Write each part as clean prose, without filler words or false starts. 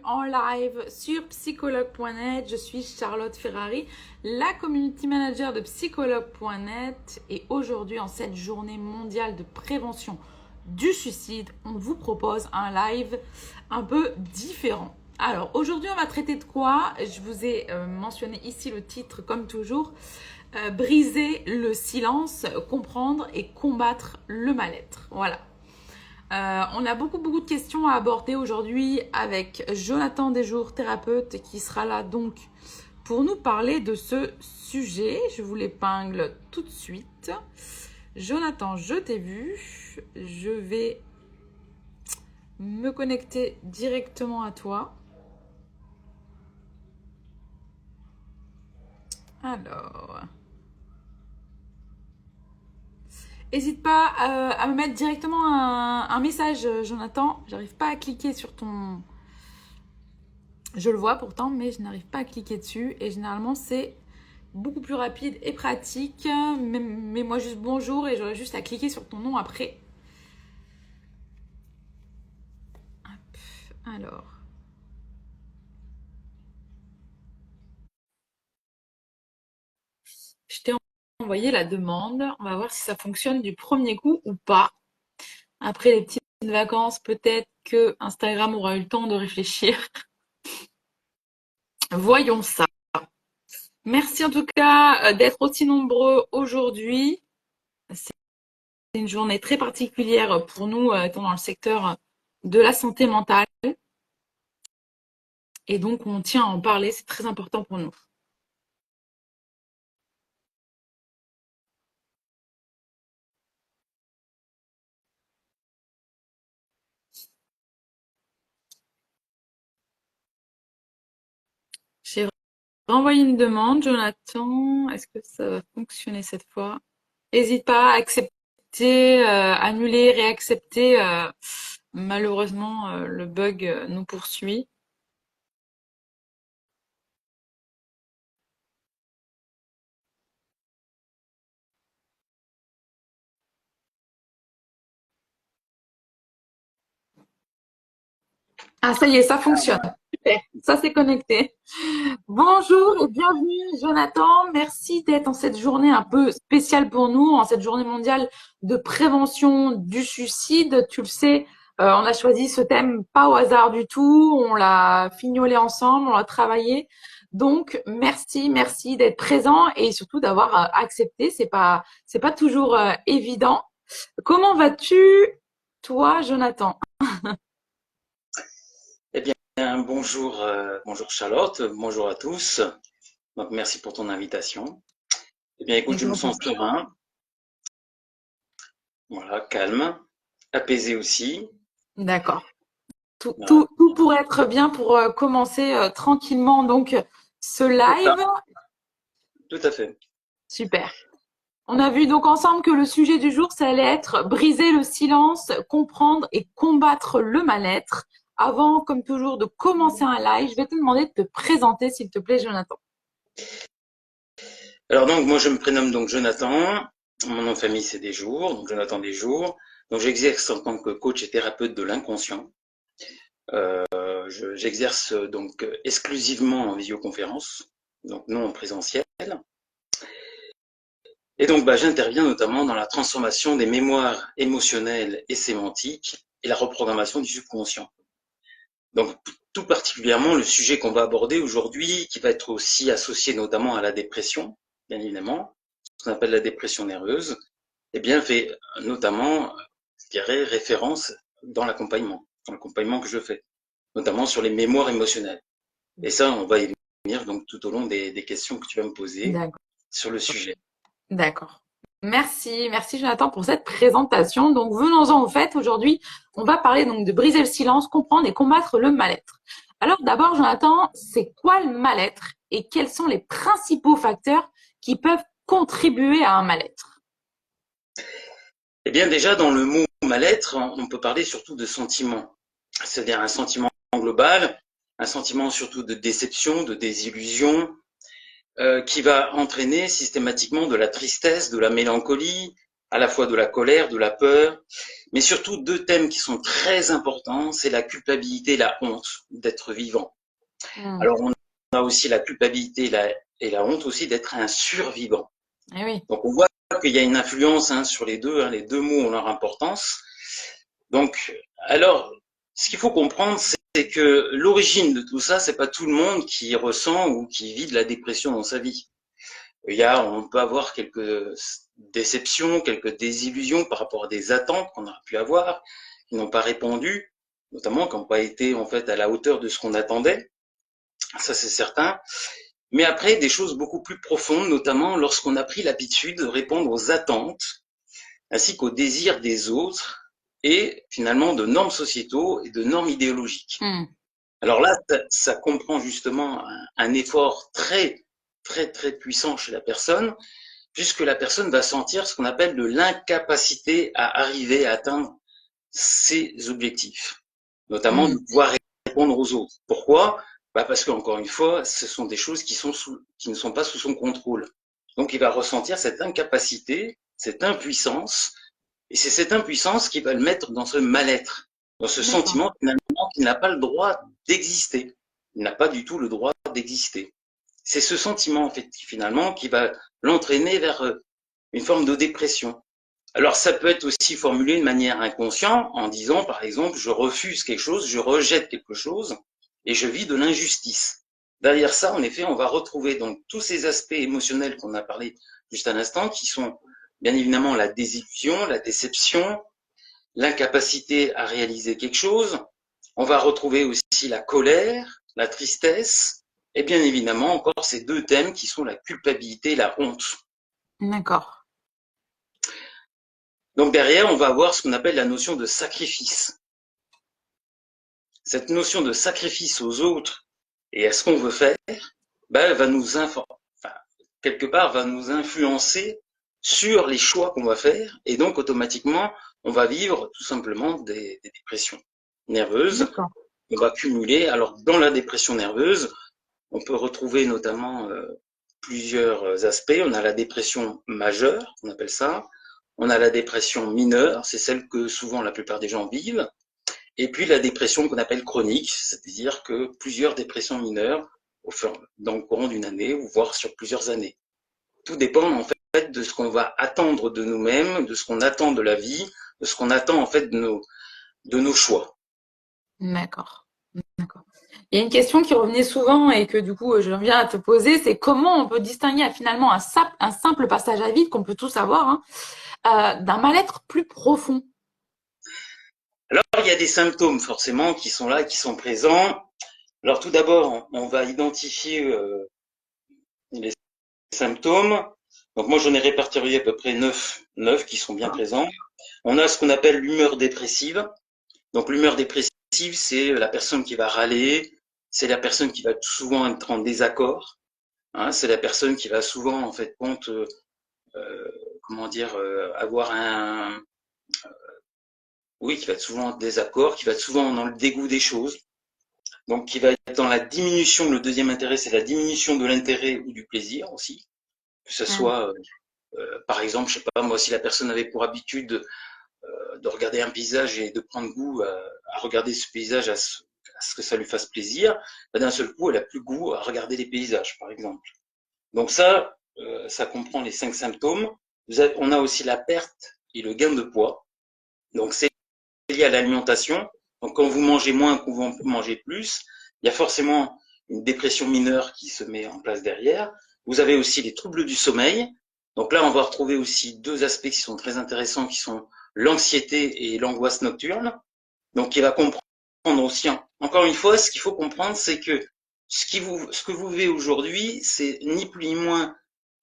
en live sur psychologue.net. Je suis Charlotte Ferrari, la community manager de psychologue.net. Et aujourd'hui, en cette journée mondiale de prévention du suicide, on vous propose un live un peu différent. Alors, aujourd'hui, on va traiter de quoi? Je vous ai mentionné ici le titre, comme toujours. Briser le silence, comprendre et combattre le mal-être. Voilà. On a beaucoup de questions à aborder aujourd'hui avec Jonathan Desjours, thérapeute, qui sera là donc pour nous parler de ce sujet. Je vous l'épingle tout de suite. Jonathan, je t'ai vu. Je vais me connecter directement à toi. Alors... N'hésite pas à me mettre directement un message, Jonathan. J'arrive pas à cliquer sur ton... Je le vois pourtant, mais je n'arrive pas à cliquer dessus. Et généralement, c'est beaucoup plus rapide et pratique. Mets-moi juste bonjour et j'aurai juste à cliquer sur ton nom après. Hop, alors... Je t'ai envoyé la demande. On va voir si ça fonctionne du premier coup ou pas. Après les petites vacances, peut-être que Instagram aura eu le temps de réfléchir. Voyons ça. Merci en tout cas d'être aussi nombreux aujourd'hui. C'est une journée très particulière pour nous, étant dans le secteur de la santé mentale. Et donc, on tient à en parler, c'est très important pour nous. J'ai renvoyé une demande, Jonathan. Est-ce que ça va fonctionner cette fois? N'hésite pas à accepter, annuler, réaccepter. Malheureusement, le bug nous poursuit. Ah, ça y est, ça fonctionne. Super, ça s'est connecté. Bonjour et bienvenue Jonathan. Merci d'être en cette journée un peu spéciale pour nous, en cette journée mondiale de prévention du suicide. Tu le sais, on a choisi ce thème pas au hasard du tout. On l'a fignolé ensemble, on l'a travaillé. Donc merci d'être présent et surtout d'avoir accepté. C'est pas toujours évident. Comment vas-tu, toi, Jonathan? Eh bien, bonjour, bonjour Charlotte, bonjour à tous. Donc, merci pour ton invitation. Eh bien, écoute, je me sens serein, voilà, calme, apaisé aussi. D'accord. Tout, Voilà, tout, tout pour être bien pour commencer tranquillement donc ce c'est ça, live. tout à fait. Super. On a vu donc ensemble que le sujet du jour, ça allait être briser le silence, comprendre et combattre le mal-être. Avant, comme toujours, de commencer un live, je vais te demander de te présenter, s'il te plaît, Jonathan. Alors donc, moi, je me prénomme donc Jonathan. Mon nom de famille, c'est Desjours, donc Jonathan Desjours. Donc, j'exerce en tant que coach et thérapeute de l'inconscient. J'exerce donc exclusivement en visioconférence, donc non en présentiel. Et donc, j'interviens notamment dans la transformation des mémoires émotionnelles et sémantiques et la reprogrammation du subconscient. Donc, tout particulièrement, le sujet qu'on va aborder aujourd'hui, qui va être aussi associé notamment à la dépression, bien évidemment, ce qu'on appelle la dépression nerveuse, eh bien, fait notamment, je dirais, référence dans l'accompagnement que je fais, notamment sur les mémoires émotionnelles. Et ça, on va y venir donc tout au long des questions que tu vas me poser D'accord. sur le sujet. D'accord. Merci Jonathan pour cette présentation. Donc venons-en au fait. Aujourd'hui, on va parler donc de briser le silence, comprendre et combattre le mal-être. Alors d'abord, Jonathan, c'est quoi le mal-être et quels sont les principaux facteurs qui peuvent contribuer à un mal-être? Eh bien, déjà, dans le mot mal-être, on peut parler surtout de sentiment. C'est-à-dire un sentiment global, un sentiment surtout de déception, de désillusion, qui va entraîner systématiquement de la tristesse, de la mélancolie, à la fois de la colère, de la peur, mais surtout deux thèmes qui sont très importants, c'est la culpabilité et la honte d'être vivant. Mm. Alors on a aussi la culpabilité et la honte aussi d'être un survivant. Eh oui. Donc on voit qu'il y a une influence sur les deux mots ont leur importance. Donc, alors, ce qu'il faut comprendre, c'est que l'origine de tout ça, c'est pas tout le monde qui ressent ou qui vit de la dépression dans sa vie. On peut avoir quelques déceptions, quelques désillusions par rapport à des attentes qu'on a pu avoir, qui n'ont pas répondu, notamment qui n'ont pas été en fait à la hauteur de ce qu'on attendait. Ça, c'est certain. Mais après, des choses beaucoup plus profondes, notamment lorsqu'on a pris l'habitude de répondre aux attentes ainsi qu'aux désirs des autres et finalement de normes sociétaux et de normes idéologiques. Mm. Alors là, ça comprend justement un effort très, très, très puissant chez la personne, puisque la personne va sentir ce qu'on appelle de l'incapacité à arriver à atteindre ses objectifs, notamment de Mm. pouvoir répondre aux autres. Pourquoi? Parce qu'encore une fois, ce sont des choses qui ne sont pas sous son contrôle. Donc il va ressentir cette incapacité, cette impuissance, et c'est cette impuissance qui va le mettre dans ce mal-être, dans ce D'accord. sentiment finalement qu'il n'a pas le droit d'exister. Il n'a pas du tout le droit d'exister. C'est ce sentiment en fait finalement qui va l'entraîner vers une forme de dépression. Alors ça peut être aussi formulé de manière inconsciente en disant par exemple je refuse quelque chose, je rejette quelque chose et je vis de l'injustice. Derrière ça, en effet, on va retrouver donc tous ces aspects émotionnels qu'on a parlé juste à l'instant qui sont bien évidemment la désillusion, la déception, l'incapacité à réaliser quelque chose. On va retrouver aussi la colère, la tristesse et bien évidemment encore ces deux thèmes qui sont la culpabilité et la honte. D'accord. Donc derrière, on va avoir ce qu'on appelle la notion de sacrifice. Cette notion de sacrifice aux autres et à ce qu'on veut faire, va nous quelque part va nous influencer sur les choix qu'on va faire et donc automatiquement on va vivre tout simplement des dépressions nerveuses. D'accord. On va cumuler. Alors dans la dépression nerveuse, on peut retrouver notamment plusieurs aspects. On a la dépression majeure, on appelle ça. On a la dépression mineure, c'est celle que souvent la plupart des gens vivent. Et puis la dépression qu'on appelle chronique, c'est-à-dire que plusieurs dépressions mineures dans le courant d'une année ou voire sur plusieurs années. Tout dépend en fait de ce qu'on va attendre de nous-mêmes, de ce qu'on attend de la vie, de ce qu'on attend en fait de nos choix. D'accord. D'accord. Il y a une question qui revenait souvent et que du coup je viens à te poser, c'est comment on peut distinguer finalement un simple passage à vide qu'on peut tous avoir d'un mal-être plus profond. Alors il y a des symptômes forcément qui sont là, qui sont présents. Alors tout d'abord, on va identifier les symptômes. Donc moi j'en ai répertorié à peu près 9 qui sont bien présents. On a ce qu'on appelle l'humeur dépressive. Donc l'humeur dépressive, c'est la personne qui va râler, c'est la personne qui va souvent être en désaccord, c'est la personne qui va souvent en fait compte avoir qui va être souvent en désaccord, qui va être souvent dans le dégoût des choses. Donc qui va être dans la diminution, le deuxième intérêt, c'est la diminution de l'intérêt ou du plaisir aussi, que ce soit par exemple, je sais pas moi, si la personne avait pour habitude de regarder un paysage et de prendre goût à regarder ce paysage, à ce que ça lui fasse plaisir, d'un seul coup, elle a plus goût à regarder les paysages, par exemple. Donc ça comprend les 5 symptômes. On a aussi la perte et le gain de poids. Donc c'est lié à l'alimentation. Donc quand vous mangez moins que vous mangez plus, il y a forcément une dépression mineure qui se met en place derrière. Vous avez aussi les troubles du sommeil. Donc là, on va retrouver aussi deux aspects qui sont très intéressants, qui sont l'anxiété et l'angoisse nocturne. Donc il va comprendre aussi, encore une fois, ce qu'il faut comprendre, c'est que ce que vous vivez aujourd'hui, c'est ni plus ni moins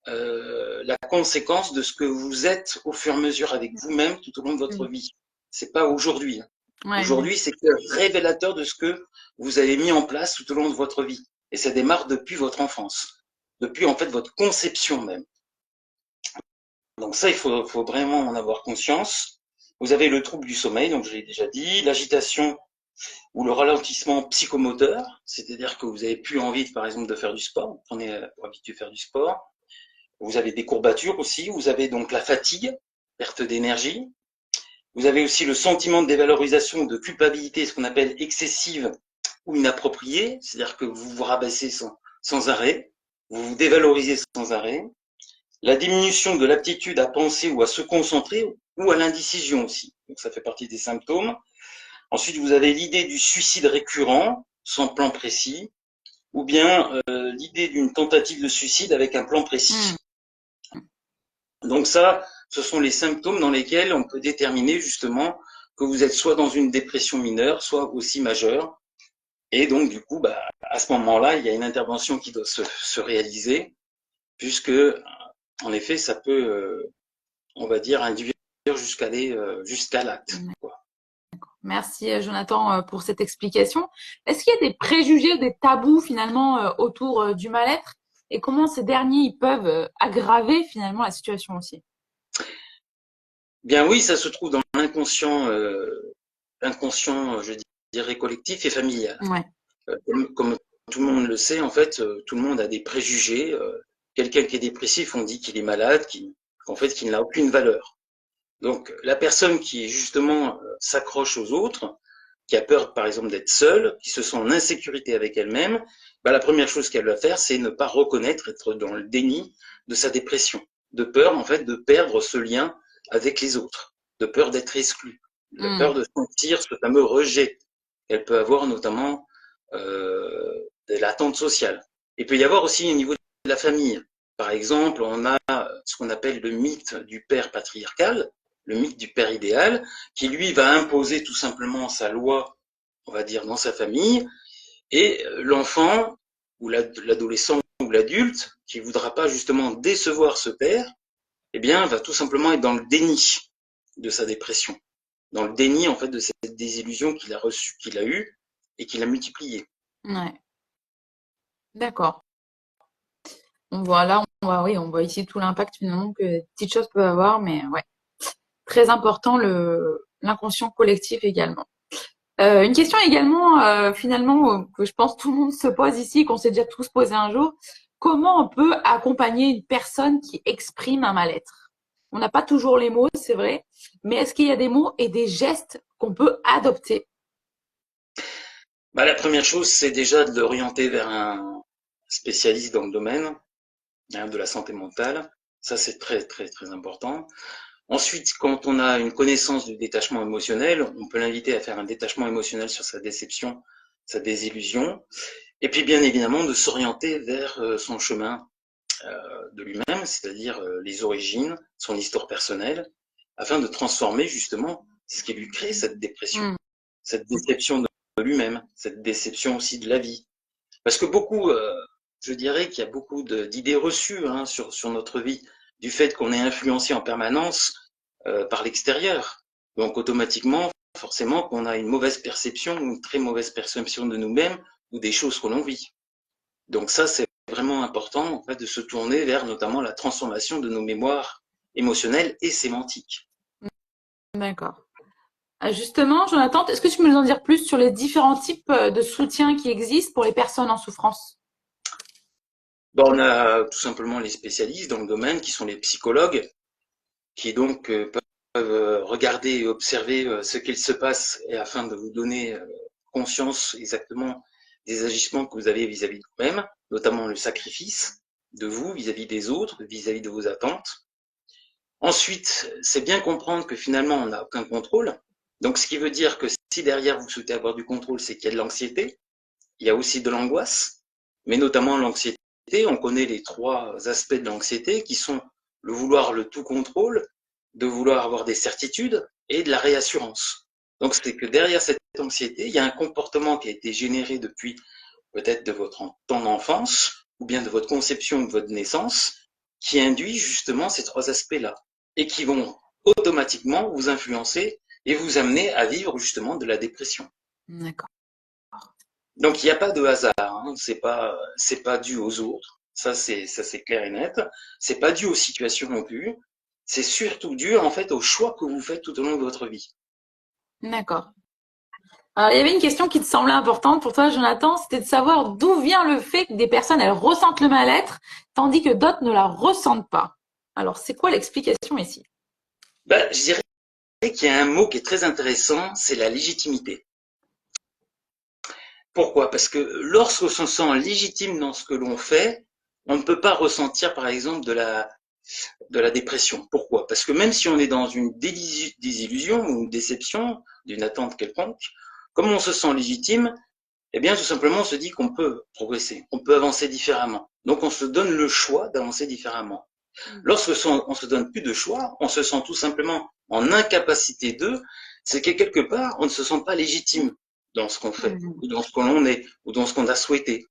la conséquence de ce que vous êtes au fur et à mesure avec vous-même tout au long de votre vie. C'est pas aujourd'hui. Ouais, Aujourd'hui, c'est le révélateur de ce que vous avez mis en place tout au long de votre vie. Et ça démarre depuis votre enfance, depuis en fait votre conception même. Donc ça, il faut vraiment en avoir conscience. Vous avez le trouble du sommeil, donc je l'ai déjà dit, l'agitation ou le ralentissement psychomoteur, c'est-à-dire que vous avez plus envie, par exemple, de faire du sport, vous prenez pour habitude de faire du sport. Vous avez des courbatures aussi, vous avez donc la fatigue, perte d'énergie. Vous avez aussi le sentiment de dévalorisation, de culpabilité, ce qu'on appelle excessive ou inappropriée, c'est-à-dire que vous vous rabaissez sans arrêt, vous vous dévalorisez sans arrêt. La diminution de l'aptitude à penser ou à se concentrer ou à l'indécision aussi. Donc ça fait partie des symptômes. Ensuite, vous avez l'idée du suicide récurrent, sans plan précis, ou bien l'idée d'une tentative de suicide avec un plan précis. Donc ça, ce sont les symptômes dans lesquels on peut déterminer justement que vous êtes soit dans une dépression mineure, soit aussi majeure. Et donc, du coup, à ce moment-là, il y a une intervention qui doit se réaliser, puisque, en effet, ça peut, on va dire, induire jusqu'à l'acte. Merci Jonathan pour cette explication. Est-ce qu'il y a des préjugés, des tabous finalement autour du mal-être et comment ces derniers ils peuvent aggraver finalement la situation aussi? Bien oui, ça se trouve dans l'inconscient, je dirais collectif et familial. Ouais. Comme tout le monde le sait, en fait, tout le monde a des préjugés. Quelqu'un qui est dépressif, on dit qu'il est malade, qu'en fait, qu'il n'a aucune valeur. Donc, la personne qui justement s'accroche aux autres, qui a peur, par exemple, d'être seule, qui se sent en insécurité avec elle-même, la première chose qu'elle va faire, c'est ne pas reconnaître, être dans le déni de sa dépression, de peur, en fait, de perdre ce lien avec les autres, de peur d'être exclue, de peur de sentir ce fameux rejet qu'elle peut avoir, notamment de l'attente sociale. Il peut y avoir aussi au niveau de la famille. Par exemple, on a ce qu'on appelle le mythe du père patriarcal, le mythe du père idéal, qui lui va imposer tout simplement sa loi, on va dire, dans sa famille, et l'enfant ou l'adolescent ou l'adulte qui voudra pas justement décevoir ce père, eh bien, va tout simplement être dans le déni de sa dépression, dans le déni en fait de cette désillusion qu'il a reçue, qu'il a eue et qu'il a multipliée. Ouais. D'accord. On voit là, on voit ici tout l'impact finalement que les petites choses peuvent avoir, mais ouais, très important l'inconscient collectif également. Une question également finalement que je pense tout le monde se pose ici, qu'on s'est déjà tous posé un jour. Comment on peut accompagner une personne qui exprime un mal-être? On n'a pas toujours les mots, c'est vrai, mais est-ce qu'il y a des mots et des gestes qu'on peut adopter? La première chose, c'est déjà de l'orienter vers un spécialiste dans le domaine de la santé mentale. Ça, c'est très, très, très important. Ensuite, quand on a une connaissance du détachement émotionnel, on peut l'inviter à faire un détachement émotionnel sur sa déception, sa désillusion, et puis bien évidemment de s'orienter vers son chemin de lui-même, c'est-à-dire les origines, son histoire personnelle, afin de transformer justement ce qui lui crée cette dépression, cette déception de lui-même, cette déception aussi de la vie. Parce que beaucoup, je dirais qu'il y a beaucoup d'idées reçues sur notre vie, du fait qu'on est influencé en permanence par l'extérieur. Donc automatiquement, forcément, qu'on a une mauvaise perception ou une très mauvaise perception de nous-mêmes ou des choses que l'on vit. Donc ça, c'est vraiment important en fait, de se tourner vers notamment la transformation de nos mémoires émotionnelles et sémantiques. D'accord. Justement, Jonathan, est-ce que tu peux nous en dire plus sur les différents types de soutien qui existent pour les personnes en souffrance? On a tout simplement les spécialistes dans le domaine qui sont les psychologues, qui donc peuvent regarder et observer ce qu'il se passe et afin de vous donner conscience exactement des agissements que vous avez vis-à-vis de vous-même, notamment le sacrifice de vous vis-à-vis des autres, vis-à-vis de vos attentes. Ensuite, c'est bien comprendre que finalement, on n'a aucun contrôle. Donc, ce qui veut dire que si derrière vous souhaitez avoir du contrôle, c'est qu'il y a de l'anxiété, il y a aussi de l'angoisse, mais notamment l'anxiété. On connaît les trois aspects de l'anxiété qui sont le vouloir le tout contrôle, de vouloir avoir des certitudes et de la réassurance. Donc, c'est que derrière cette anxiété, il y a un comportement qui a été généré depuis peut-être de votre temps d'enfance ou bien de votre conception de votre naissance qui induit justement ces trois aspects-là et qui vont automatiquement vous influencer et vous amener à vivre justement de la dépression. D'accord. Donc il n'y a pas de hasard, c'est pas dû aux autres, ça c'est clair et net. C'est pas dû aux situations non plus. C'est surtout dû en fait aux choix que vous faites tout au long de votre vie. D'accord. Alors, il y avait une question qui te semblait importante pour toi, Jonathan, c'était de savoir d'où vient le fait que des personnes elles ressentent le mal-être, tandis que d'autres ne la ressentent pas. Alors, c'est quoi l'explication ici? Je dirais qu'il y a un mot qui est très intéressant, c'est la légitimité. Pourquoi? Parce que lorsqu'on se sent légitime dans ce que l'on fait, on ne peut pas ressentir, par exemple, de la dépression. Pourquoi? Parce que même si on est dans une désillusion ou une déception d'une attente quelconque, comme on se sent légitime, eh bien, tout simplement, on se dit qu'on peut progresser, on peut avancer différemment. Donc, on se donne le choix d'avancer différemment. Lorsque on se donne plus de choix, on se sent tout simplement en incapacité de, c'est que quelque part, on ne se sent pas légitime dans ce qu'on fait, ou dans ce que l'on est, ou dans ce qu'on a souhaité.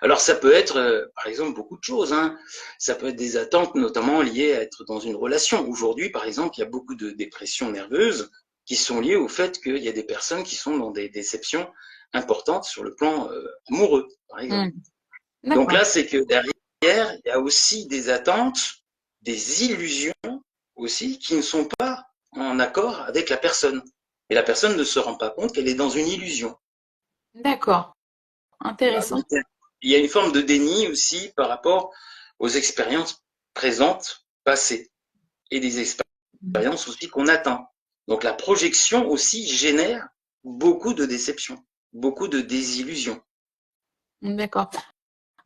Alors ça peut être, par exemple, beaucoup de choses. Hein. Ça peut être des attentes, notamment liées à être dans une relation. Aujourd'hui, par exemple, il y a beaucoup de dépressions nerveuses qui sont liées au fait qu'il y a des personnes qui sont dans des déceptions importantes sur le plan amoureux, par exemple. Donc là, c'est que derrière, il y a aussi des attentes, des illusions aussi, qui ne sont pas en accord avec la personne. Et la personne ne se rend pas compte qu'elle est dans une illusion. D'accord, intéressant. Donc, il y a une forme de déni aussi par rapport aux expériences présentes, passées, et des expériences aussi qu'on atteint. Donc la projection aussi génère beaucoup de déceptions, beaucoup de désillusions. D'accord.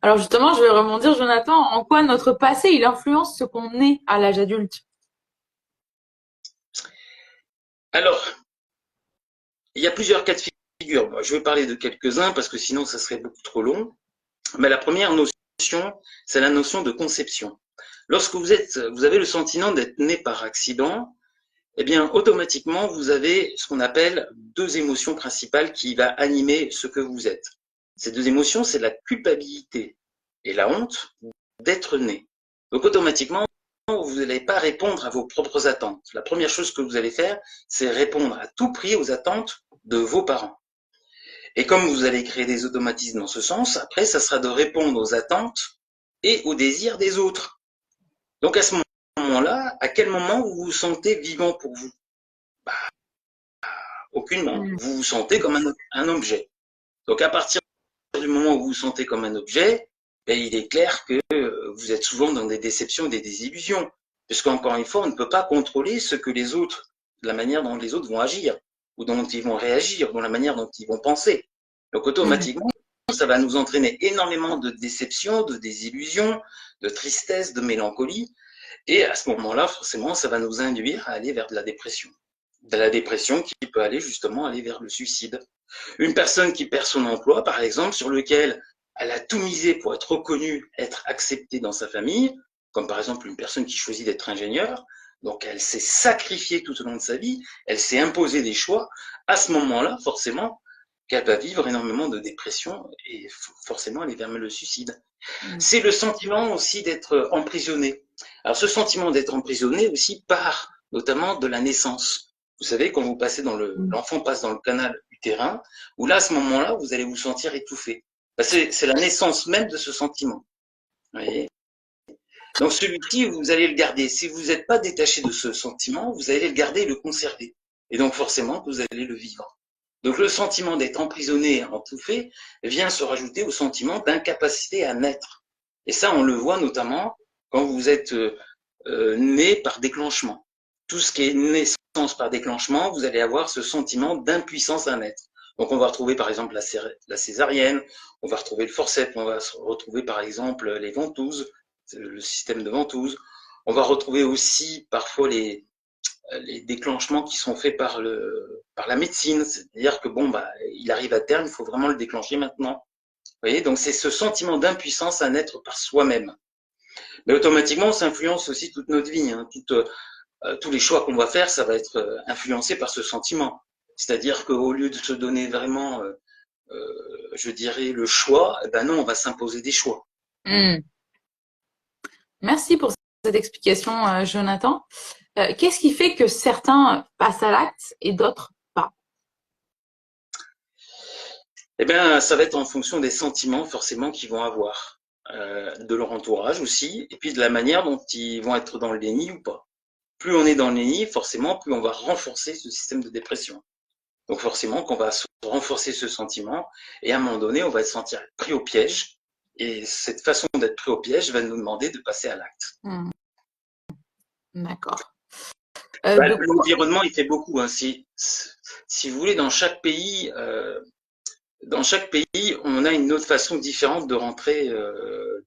Alors justement, je vais rebondir, Jonathan, en quoi notre passé, il influence ce qu'on est à l'âge adulte? Alors, il y a plusieurs cas de figure. Moi, je vais parler de quelques-uns parce que sinon, ça serait beaucoup trop long. Mais la première notion, c'est la notion de conception. Lorsque vous avez le sentiment d'être né par accident, eh bien, automatiquement, vous avez ce qu'on appelle deux émotions principales qui va animer ce que vous êtes. Ces deux émotions, c'est la culpabilité et la honte d'être né. Donc, automatiquement, vous n'allez pas répondre à vos propres attentes. La première chose que vous allez faire, c'est répondre à tout prix aux attentes de vos parents. Et comme vous allez créer des automatismes dans ce sens, après, ça sera de répondre aux attentes et aux désirs des autres. Donc, à ce moment-là, à quel moment vous vous sentez vivant pour vous? Aucunement. Vous vous sentez comme un objet. Donc, à partir du moment où vous vous sentez comme un objet, il est clair que vous êtes souvent dans des déceptions, des désillusions. Puisqu'encore une fois, on ne peut pas contrôler ce que les autres, la manière dont les autres vont agir, ou dont ils vont réagir, dans la manière dont ils vont penser. Donc, automatiquement, ça va nous entraîner énormément de déceptions, de désillusions, de tristesse, de mélancolie. Et à ce moment-là, forcément, ça va nous induire à aller vers de la dépression. De la dépression qui peut aller justement aller vers le suicide. Une personne qui perd son emploi, par exemple, sur lequel elle a tout misé pour être reconnue, être acceptée dans sa famille, comme par exemple une personne qui choisit d'être ingénieur, donc elle s'est sacrifiée tout au long de sa vie, elle s'est imposée des choix, à ce moment-là, forcément, qu'elle va vivre énormément de dépression et forcément aller vers le suicide. C'est le sentiment aussi d'être emprisonné. Alors ce sentiment d'être emprisonné aussi part notamment de la naissance. Vous savez, quand vous passez l'enfant passe dans le canal utérin, où là, à ce moment-là, vous allez vous sentir étouffé. C'est la naissance même de ce sentiment. Vous voyez. Donc celui-ci, vous allez le garder. Si vous n'êtes pas détaché de ce sentiment, vous allez le garder et le conserver. Et donc forcément, vous allez le vivre. Donc le sentiment d'être emprisonné, étouffé, vient se rajouter au sentiment d'incapacité à naître. Et ça, on le voit notamment quand vous êtes né par déclenchement. Tout ce qui est naissance par déclenchement, vous allez avoir ce sentiment d'impuissance à naître. Donc on va retrouver par exemple la césarienne, on va retrouver le forceps, on va retrouver par exemple les ventouses, le système de ventouses. On va retrouver aussi parfois les déclenchements qui sont faits par la médecine, c'est-à-dire que il arrive à terme, il faut vraiment le déclencher maintenant. Vous voyez, donc c'est ce sentiment d'impuissance à naître par soi-même. Mais automatiquement, ça influence aussi toute notre vie. Hein. Tous les choix qu'on va faire, ça va être influencé par ce sentiment. C'est-à-dire qu'au lieu de se donner vraiment, je dirais, le choix, ben non, on va s'imposer des choix. Merci pour cette explication, Jonathan. Qu'est-ce qui fait que certains passent à l'acte et d'autres pas? Eh bien, ça va être en fonction des sentiments forcément qu'ils vont avoir, de leur entourage aussi, et puis de la manière dont ils vont être dans le déni ou pas. Plus on est dans le déni, forcément, plus on va renforcer ce système de dépression. Donc forcément qu'on va renforcer ce sentiment, et à un moment donné, on va se sentir pris au piège, et cette façon d'être pris au piège va nous demander de passer à l'acte. D'accord. De quoi? L'environnement, il fait beaucoup, hein. Si vous voulez, dans chaque pays, on a une autre façon différente de rentrer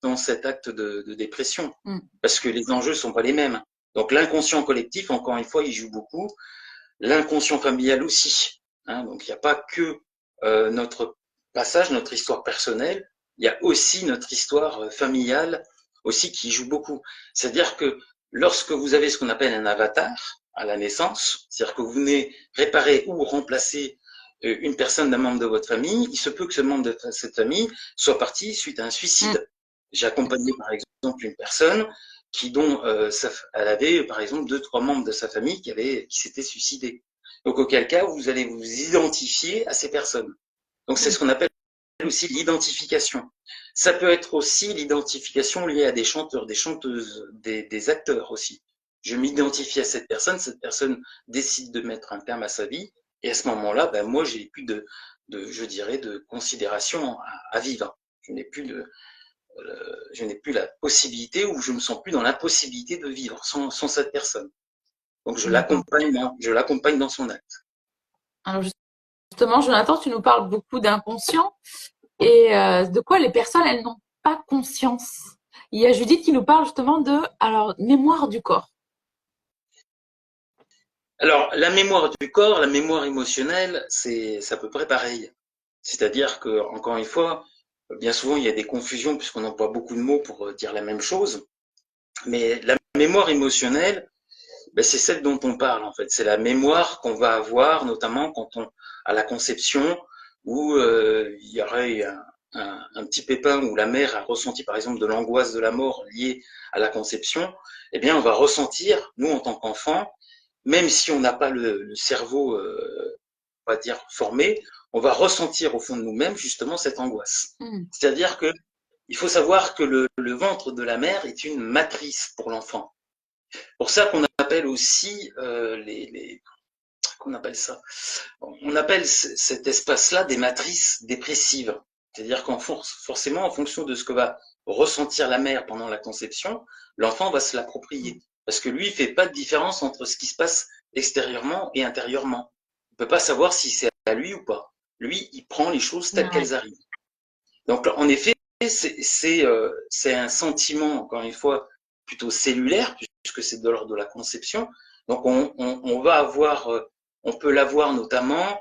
dans cet acte de dépression, Mm. parce que les enjeux sont pas les mêmes. Donc l'inconscient collectif, encore une fois, il joue beaucoup. L'inconscient familial aussi, hein. Donc il n'y a pas que notre passage, notre histoire personnelle, il y a aussi notre histoire familiale aussi qui joue beaucoup. C'est-à-dire que lorsque vous avez ce qu'on appelle un avatar à la naissance, c'est-à-dire que vous venez réparer ou remplacer une personne d'un membre de votre famille, il se peut que ce membre de cette famille soit parti suite à un Mm. suicide. J'ai accompagné par exemple une personne dont elle avait par exemple 2, 3 membres de sa famille qui s'étaient suicidés. Donc auquel cas vous allez vous identifier à ces personnes. Donc c'est ce qu'on appelle aussi l'identification. Ça peut être aussi l'identification liée à des chanteurs, des chanteuses, des acteurs aussi. Je m'identifie à cette personne décide de mettre un terme à sa vie, et à ce moment-là, ben moi j'ai plus je dirais, de considération à vivre. Je n'ai plus la possibilité, ou je me sens plus dans l'impossibilité de vivre sans cette personne. Donc D'accord. je l'accompagne dans son acte. Alors justement, Jonathan, tu nous parles beaucoup d'inconscient et de quoi les personnes, elles n'ont pas conscience. Il y a Judith qui nous parle justement de, alors, mémoire du corps. Alors la mémoire du corps, la mémoire émotionnelle, c'est à peu près pareil. C'est-à-dire que, encore une fois, bien souvent il y a des confusions puisqu'on emploie beaucoup de mots pour dire la même chose. Mais la mémoire émotionnelle, ben, c'est celle dont on parle en fait. C'est la mémoire qu'on va avoir, notamment à la conception, où il y aurait un petit pépin où la mère a ressenti par exemple de l'angoisse de la mort liée à la conception. Eh bien, on va ressentir, nous en tant qu'enfants, même si on n'a pas le cerveau, on va dire, formé, on va ressentir au fond de nous-mêmes justement cette angoisse. Mm. C'est-à-dire que il faut savoir que le ventre de la mère est une matrice pour l'enfant. Pour ça qu'on appelle aussi qu'on appelle ça. On appelle cet espace-là des matrices dépressives. C'est-à-dire forcément, en fonction de ce que va ressentir la mère pendant la conception, l'enfant va se l'approprier. Parce que lui, il fait pas de différence entre ce qui se passe extérieurement et intérieurement. Il ne peut pas savoir si c'est à lui ou pas. Lui, il prend les choses telles Ouais. qu'elles arrivent. Donc, en effet, c'est un sentiment, encore une fois, plutôt cellulaire, puisque c'est de l'ordre de la conception. Donc, on va avoir, on peut l'avoir notamment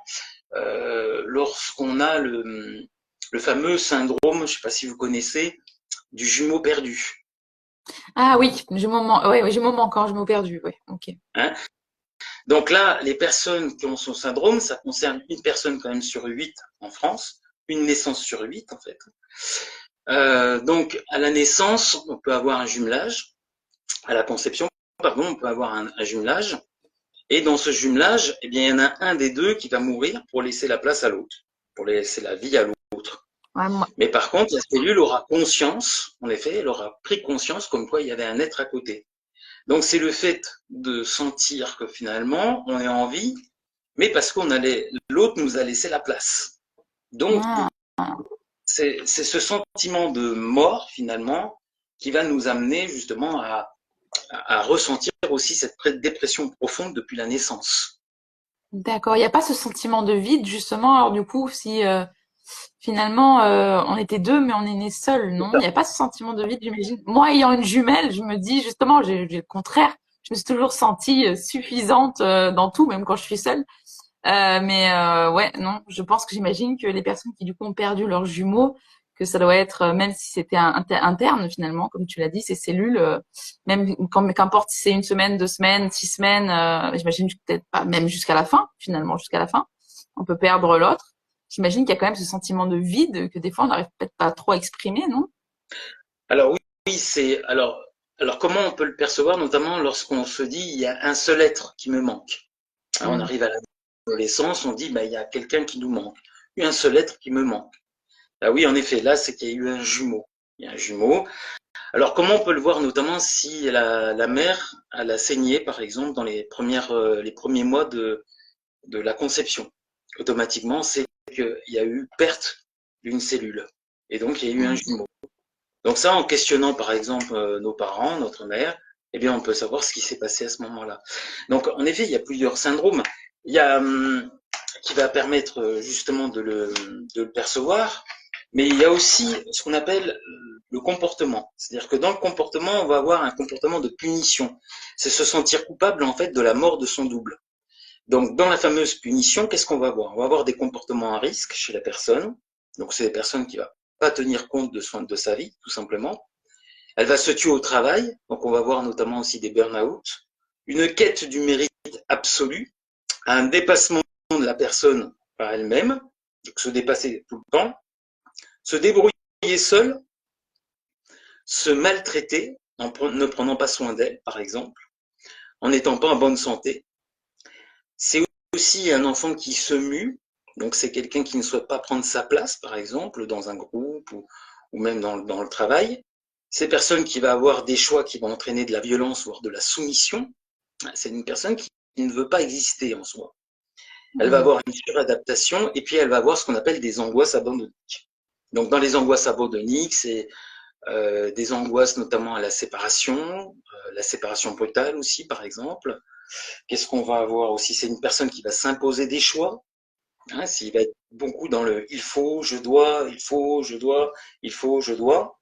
lorsqu'on a le fameux syndrome, je ne sais pas si vous connaissez, du jumeau perdu. Ah oui, j'ai mon manque quand je m'ai perdu, ouais, ok. Hein. Donc là, les personnes qui ont son syndrome, ça concerne une personne quand même sur 8 en France, une naissance sur 8 en fait. Donc à la naissance, on peut avoir un jumelage, à la conception, pardon, on peut avoir un jumelage, et dans ce jumelage, eh bien, il y en a un des deux qui va mourir pour laisser la place à l'autre, pour laisser la vie à l'autre. Ouais, Mais par contre, la cellule aura conscience, en effet, elle aura pris conscience comme quoi il y avait un être à côté. Donc c'est le fait de sentir que finalement on est en vie, mais parce l'autre nous a laissé la place. Donc ah, c'est ce sentiment de mort finalement qui va nous amener justement à ressentir aussi cette dépression profonde depuis la naissance. d'accord. Il n'y a pas ce sentiment de vide, justement. Alors, du coup, si finalement on était deux, mais on est né seul, non? Il n'y a pas ce sentiment de vide, j'imagine. Moi, ayant une jumelle, je me dis justement, j'ai le contraire. Je me suis toujours sentie suffisante dans tout, même quand je suis seule. Mais ouais, non, je pense que j'imagine que les personnes qui du coup ont perdu leurs jumeaux, que ça doit être, même si c'était interne finalement, comme tu l'as dit, ces cellules, même qu'importe si c'est une semaine, 2 semaines, 6 semaines, j'imagine peut-être pas même jusqu'à la fin, finalement, jusqu'à la fin, on peut perdre l'autre. J'imagine qu'il y a quand même ce sentiment de vide que des fois on n'arrive peut-être pas trop à exprimer, non? Alors oui, alors comment on peut le percevoir, notamment lorsqu'on se dit il y a un seul être qui me manque. Hein, on Mm. arrive à l'adolescence, on dit bah, il y a quelqu'un qui nous manque, il y a un seul être qui me manque. Ah oui, en effet, là, c'est qu'il y a eu un jumeau. Il y a un jumeau. Alors, comment on peut le voir, notamment si la mère elle a saigné, par exemple, dans les premiers mois de la conception. Automatiquement, c'est qu'il y a eu perte d'une cellule. Et donc, il y a eu un Mm. jumeau. Donc ça, en questionnant, par exemple, nos parents, notre mère, eh bien, on peut savoir ce qui s'est passé à ce moment-là. Donc, en effet, il y a plusieurs syndromes. Il y a qui va permettre justement de le percevoir, mais il y a aussi ce qu'on appelle le comportement. C'est-à-dire que dans le comportement, on va avoir un comportement de punition. C'est se sentir coupable en fait de la mort de son double. Donc, dans la fameuse punition, qu'est-ce qu'on va voir? On va avoir des comportements à risque chez la personne. Donc, c'est des personnes qui ne vont pas tenir compte de sa vie, tout simplement. Elle va se tuer au travail. Donc, on va voir notamment aussi des burn-out. Une quête du mérite absolu. Un dépassement de la personne par elle-même. Donc, se dépasser tout le temps. Se débrouiller seule. Se maltraiter en ne prenant pas soin d'elle, par exemple. En n'étant pas en bonne santé. C'est aussi un enfant qui se mue, donc c'est quelqu'un qui ne souhaite pas prendre sa place, par exemple, dans un groupe ou même dans le travail. C'est une personne qui va avoir des choix qui vont entraîner de la violence, voire de la soumission. C'est une personne qui ne veut pas exister en soi. Elle va avoir une suradaptation et puis elle va avoir ce qu'on appelle des angoisses abandonniques. Donc dans les angoisses abandonniques, c'est des angoisses notamment à la séparation brutale aussi, par exemple. Qu'est-ce qu'on va avoir aussi? C'est une personne qui va s'imposer des choix. Hein, s'il va être beaucoup dans le il faut, je dois, il faut, je dois, il faut, je dois.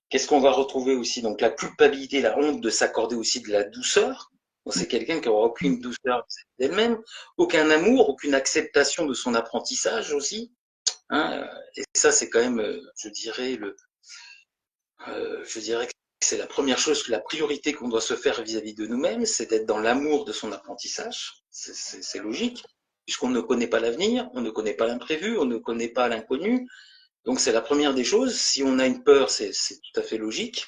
Qu'est-ce qu'on va retrouver aussi? Donc la culpabilité, la honte de s'accorder aussi de la douceur. C'est quelqu'un qui n'aura aucune douceur d'elle-même, aucun amour, aucune acceptation de son apprentissage aussi. Hein, et ça, c'est quand même, je dirais que c'est la première chose, la priorité qu'on doit se faire vis-à-vis de nous-mêmes, c'est d'être dans l'amour de son apprentissage. C'est logique, puisqu'on ne connaît pas l'avenir, on ne connaît pas l'imprévu, on ne connaît pas l'inconnu. Donc c'est la première des choses. Si on a une peur, c'est tout à fait logique.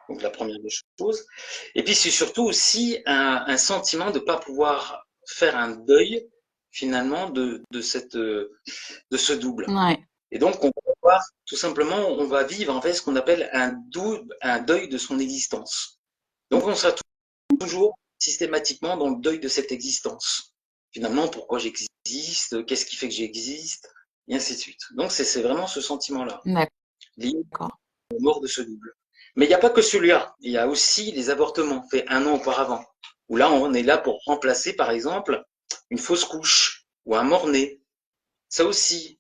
Donc la première des choses. Et puis c'est surtout aussi un sentiment de ne pas pouvoir faire un deuil finalement de ce double. Ouais. Et donc, on va voir, tout simplement, on va vivre en fait ce qu'on appelle un deuil de son existence. Donc, on sera toujours systématiquement dans le deuil de cette existence. Finalement, pourquoi j'existe? Qu'est-ce qui fait que j'existe? Et ainsi de suite. Donc, c'est vraiment ce sentiment-là, lié à la mort de ce double. Mais il n'y a pas que celui-là. Il y a aussi les avortements faits un an auparavant, où là, on est là pour remplacer, par exemple, une fausse couche ou un mort-né. Ça aussi,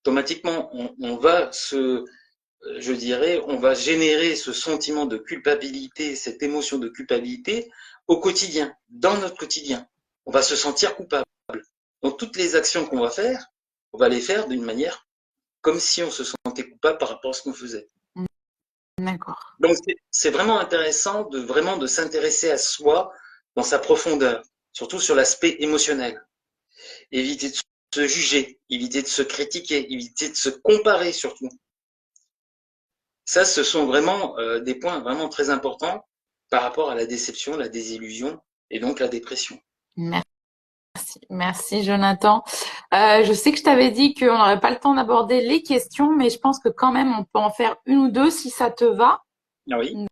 automatiquement, on va on va générer ce sentiment de culpabilité, cette émotion de culpabilité au quotidien, dans notre quotidien. On va se sentir coupable. Donc, toutes les actions qu'on va faire, on va les faire d'une manière comme si on se sentait coupable par rapport à ce qu'on faisait. D'accord. Donc, c'est vraiment intéressant de s'intéresser à soi dans sa profondeur, surtout sur l'aspect émotionnel. Éviter de se juger, éviter de se critiquer, éviter de se comparer surtout. Ça, ce sont vraiment des points vraiment très importants par rapport à la déception, la désillusion et donc la dépression. Merci Jonathan. Je sais que je t'avais dit qu'on n'aurait pas le temps d'aborder les questions, mais je pense que quand même on peut en faire une ou deux si ça te va. Ah oui.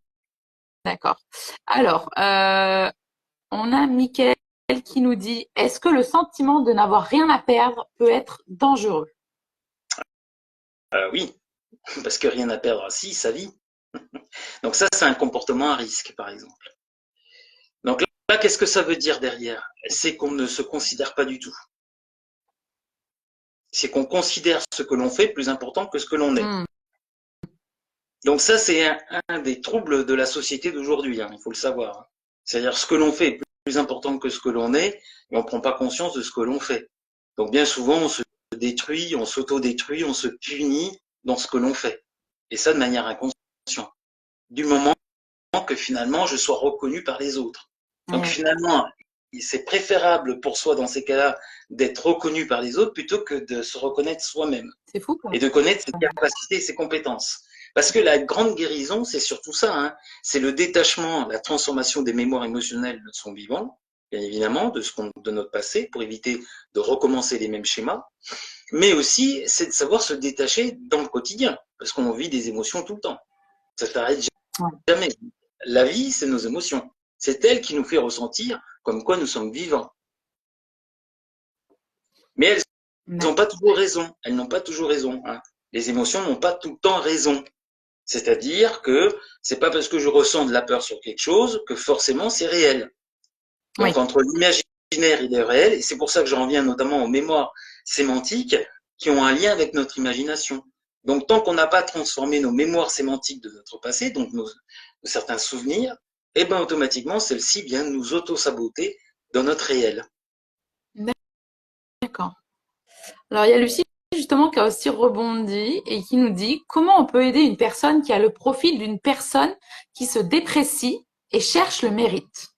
D'accord. Alors, on a Mickaël qui nous dit, est-ce que le sentiment de n'avoir rien à perdre peut être dangereux? Oui, parce que rien à perdre, si, sa vie. Donc ça, c'est un comportement à risque, par exemple. Donc là, qu'est-ce que ça veut dire derrière? C'est qu'on ne se considère pas du tout. C'est qu'on considère ce que l'on fait plus important que ce que l'on est. Donc ça, c'est un des troubles de la société d'aujourd'hui, hein, il faut le savoir. C'est-à-dire ce que l'on fait est plus important que ce que l'on est, et on ne prend pas conscience de ce que l'on fait. Donc bien souvent, on se détruit, on s'auto-détruit, on se punit dans ce que l'on fait. Et ça de manière inconsciente. Du moment que finalement, je sois reconnu par les autres. Donc finalement, c'est préférable pour soi dans ces cas-là d'être reconnu par les autres plutôt que de se reconnaître soi-même. C'est fou, quoi. Et de connaître ses capacités et ses compétences. Parce que la grande guérison, c'est surtout ça, hein. C'est le détachement, la transformation des mémoires émotionnelles de son vivant, bien évidemment, de notre passé, pour éviter de recommencer les mêmes schémas. Mais aussi, c'est de savoir se détacher dans le quotidien, parce qu'on vit des émotions tout le temps. Ça s'arrête jamais. La vie, c'est nos émotions. C'est elle qui nous fait ressentir comme quoi nous sommes vivants. Mais elles n'ont pas toujours raison. Elles n'ont pas toujours raison. Hein. Les émotions n'ont pas tout le temps raison. C'est-à-dire que c'est pas parce que je ressens de la peur sur quelque chose que forcément c'est réel. Oui. Donc entre l'imaginaire et le réel, et c'est pour ça que j'en reviens notamment aux mémoires sémantiques qui ont un lien avec notre imagination. Donc tant qu'on n'a pas transformé nos mémoires sémantiques de notre passé, donc de certains souvenirs, eh ben automatiquement celles-ci viennent nous auto-saboter dans notre réel. D'accord. Alors, il y a Lucie, justement, qui a aussi rebondi et qui nous dit comment on peut aider une personne qui a le profil d'une personne qui se déprécie et cherche le mérite.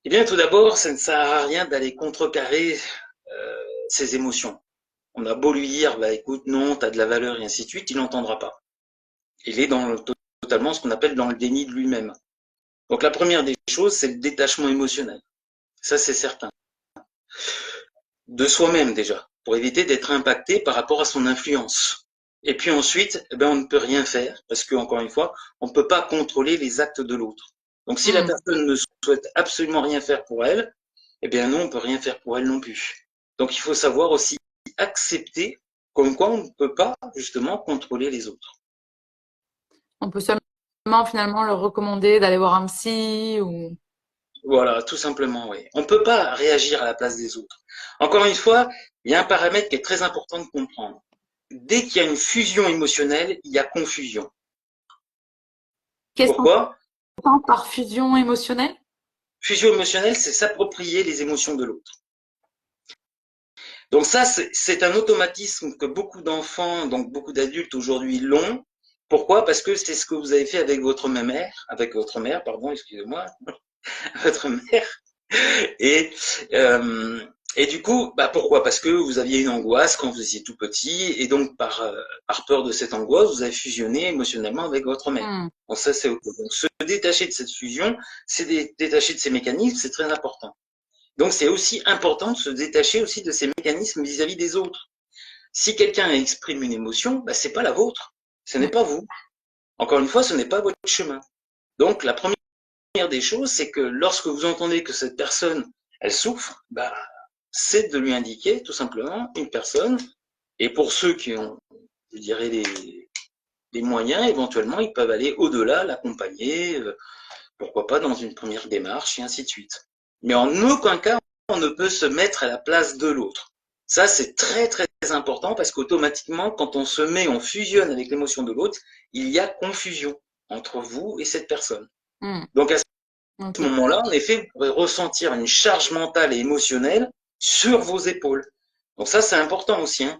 Eh bien tout d'abord, ça ne sert à rien d'aller contrecarrer ses émotions. On a beau lui dire, bah écoute, non, t'as de la valeur et ainsi de suite, il n'entendra pas. Il est totalement ce qu'on appelle dans le déni de lui-même. Donc la première des choses, c'est le détachement émotionnel. Ça, c'est certain. De soi-même déjà, pour éviter d'être impacté par rapport à son influence. Et puis ensuite, eh ben, on ne peut rien faire, parce que, encore une fois, on ne peut pas contrôler les actes de l'autre. Donc si la personne ne souhaite absolument rien faire pour elle, eh bien non, on ne peut rien faire pour elle non plus. Donc il faut savoir aussi accepter comme quoi on ne peut pas justement contrôler les autres. On peut seulement finalement leur recommander d'aller voir un psy ou… Voilà, tout simplement, oui. On ne peut pas réagir à la place des autres. Encore une fois, il y a un paramètre qui est très important de comprendre. Dès qu'il y a une fusion émotionnelle, il y a confusion. Qu'est-ce qu'on Pourquoi? entend par fusion émotionnelle? Fusion émotionnelle, c'est s'approprier les émotions de l'autre. Donc ça, c'est un automatisme que beaucoup d'enfants, donc beaucoup d'adultes aujourd'hui l'ont. Pourquoi? Parce que c'est ce que vous avez fait avec votre mère, pardon, excusez-moi, votre mère. Et, euh, et du coup, bah pourquoi? Parce que vous aviez une angoisse quand vous étiez tout petit, et donc par peur de cette angoisse, vous avez fusionné émotionnellement avec votre mère. Donc ça, c'est donc se détacher de cette fusion, c'est détacher de ces mécanismes, c'est très important. Donc c'est aussi important de se détacher aussi de ces mécanismes vis-à-vis des autres. Si quelqu'un exprime une émotion, bah, c'est pas la vôtre, ce n'est pas vous. Encore une fois, ce n'est pas votre chemin. Donc la première des choses, c'est que lorsque vous entendez que cette personne, elle souffre, bah, c'est de lui indiquer tout simplement une personne. Et pour ceux qui ont, je dirais, les moyens, éventuellement, ils peuvent aller au-delà, l'accompagner, pourquoi pas dans une première démarche, et ainsi de suite. Mais en aucun cas, on ne peut se mettre à la place de l'autre. Ça, c'est très, très important parce qu'automatiquement, quand on se met, on fusionne avec l'émotion de l'autre, il y a confusion entre vous et cette personne. Donc, à ce moment-là, en effet, vous pourrez ressentir une charge mentale et émotionnelle sur vos épaules. Donc ça, c'est important aussi. Hein.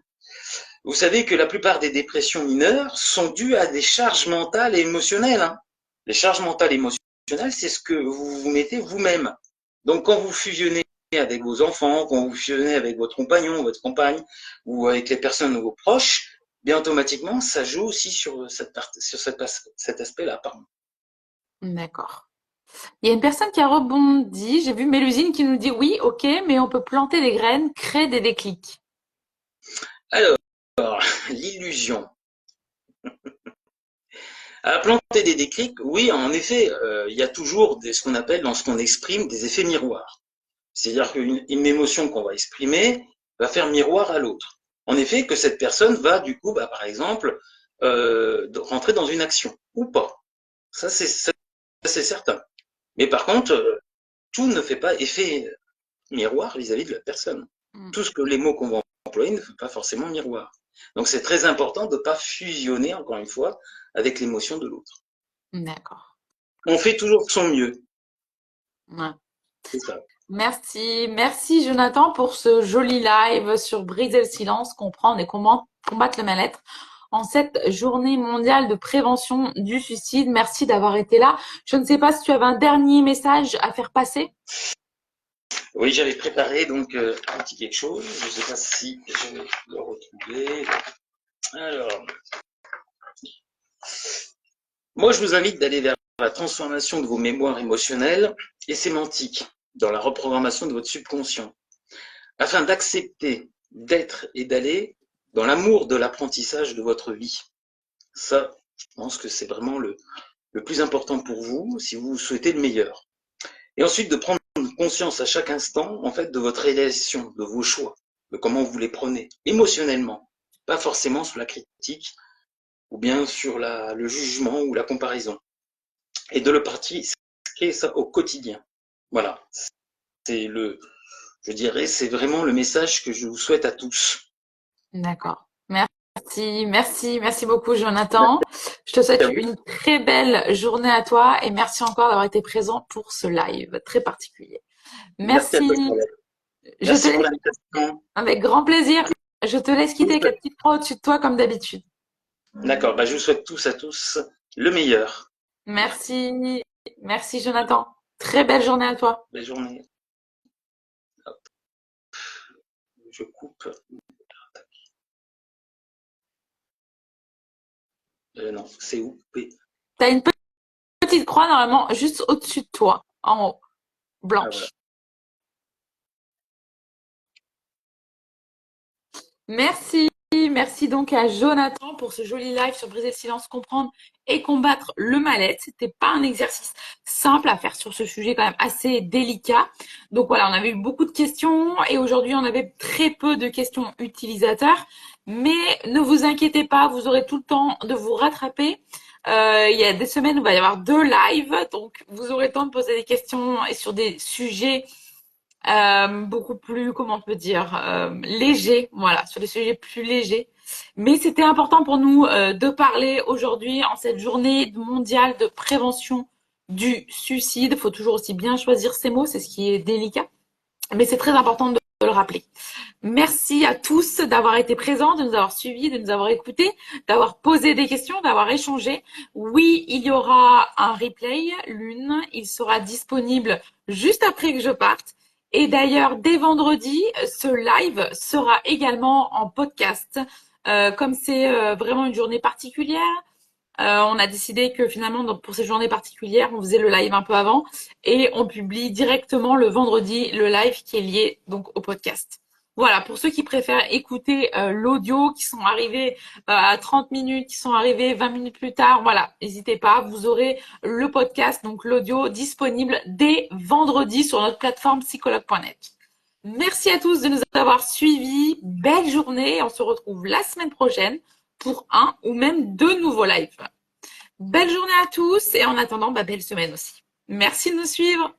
Vous savez que la plupart des dépressions mineures sont dues à des charges mentales et émotionnelles. Hein. Les charges mentales et émotionnelles, c'est ce que vous vous mettez vous-même. Donc quand vous fusionnez avec vos enfants, quand vous fusionnez avec votre compagnon, votre compagne, ou avec les personnes de vos proches, bien automatiquement, ça joue aussi sur cet aspect-là. D'accord. Il y a une personne qui a rebondi, j'ai vu Mélusine qui nous dit oui, ok, mais on peut planter des graines, créer des déclics. Alors, l'illusion. À planter des déclics, oui, en effet, il y a toujours ce qu'on appelle, dans ce qu'on exprime, des effets miroirs. C'est-à-dire qu'une émotion qu'on va exprimer va faire miroir à l'autre. En effet, que cette personne va, du coup, bah, par exemple, rentrer dans une action, ou pas. Ça, c'est certain. Mais par contre, tout ne fait pas effet miroir vis-à-vis de la personne. Tout ce que les mots qu'on va employer ne fait pas forcément miroir. Donc c'est très important de ne pas fusionner, encore une fois, avec l'émotion de l'autre. D'accord. On fait toujours de son mieux. Ouais. C'est ça. Merci Jonathan pour ce joli live sur briser le silence, comprendre et comment combattre le mal-être en cette journée mondiale de prévention du suicide. Merci d'avoir été là. Je ne sais pas si tu avais un dernier message à faire passer. Oui, j'avais préparé donc un petit quelque chose. Je ne sais pas si je vais le retrouver. Alors, moi, je vous invite d'aller vers la transformation de vos mémoires émotionnelles et sémantiques dans la reprogrammation de votre subconscient, afin d'accepter, d'être et d'aller dans l'amour de l'apprentissage de votre vie. Ça, je pense que c'est vraiment le plus important pour vous si vous souhaitez le meilleur. Et ensuite, de prendre conscience à chaque instant, en fait, de votre réalisation, de vos choix, de comment vous les prenez, émotionnellement, pas forcément sous la critique, ou bien sur le jugement ou la comparaison. Et de le pratiquer ça au quotidien. Voilà, je dirais, c'est vraiment le message que je vous souhaite à tous. D'accord. Merci beaucoup, Jonathan. Merci Je te souhaite à vous. une très belle journée à toi et merci encore d'avoir été présent pour ce live très particulier. Merci à toi, Merci. Charlotte. Je te Merci pour laisse l'invitation. avec grand plaisir. Je te laisse quitter avec la petite croix au-dessus de toi comme d'habitude. D'accord, bah, je vous souhaite tous à tous le meilleur. Merci. Merci, Jonathan. Très belle journée à toi. Belle journée. Hop, je coupe. Non, c'est où? Tu as une petite croix normalement juste au-dessus de toi, en haut, Ah voilà. blanche. Merci. Merci donc à Jonathan pour ce joli live sur briser le silence, comprendre et combattre le mal-être. C'était pas un exercice simple à faire sur ce sujet quand même assez délicat. Donc voilà, on avait eu beaucoup de questions et aujourd'hui on avait très peu de questions utilisateurs. Mais ne vous inquiétez pas, vous aurez tout le temps de vous rattraper. Il y a des semaines où il va y avoir 2 lives, donc vous aurez le temps de poser des questions et sur des sujets beaucoup plus, comment on peut dire, léger, voilà, sur des sujets plus légers. Mais c'était important pour nous de parler aujourd'hui en cette journée mondiale de prévention du suicide. Il faut toujours aussi bien choisir ses mots, c'est ce qui est délicat, mais c'est très important de le rappeler. Merci à tous d'avoir été présents, de nous avoir suivis, de nous avoir écoutés, d'avoir posé des questions, d'avoir échangé. Oui, il y aura un replay, l'une, il sera disponible juste après que je parte. Et d'ailleurs, dès vendredi, ce live sera également en podcast. Comme c'est vraiment une journée particulière, on a décidé que finalement, donc, pour ces journées particulières, on faisait le live un peu avant et on publie directement le vendredi le live qui est lié donc au podcast. Voilà, pour ceux qui préfèrent écouter l'audio, qui sont arrivés à 30 minutes, qui sont arrivés 20 minutes plus tard, voilà, n'hésitez pas, vous aurez le podcast, donc l'audio, disponible dès vendredi sur notre plateforme psychologue.net. Merci à tous de nous avoir suivis. Belle journée. On se retrouve la semaine prochaine pour un ou même 2 nouveaux lives. Belle journée à tous et en attendant, belle semaine aussi. Merci de nous suivre.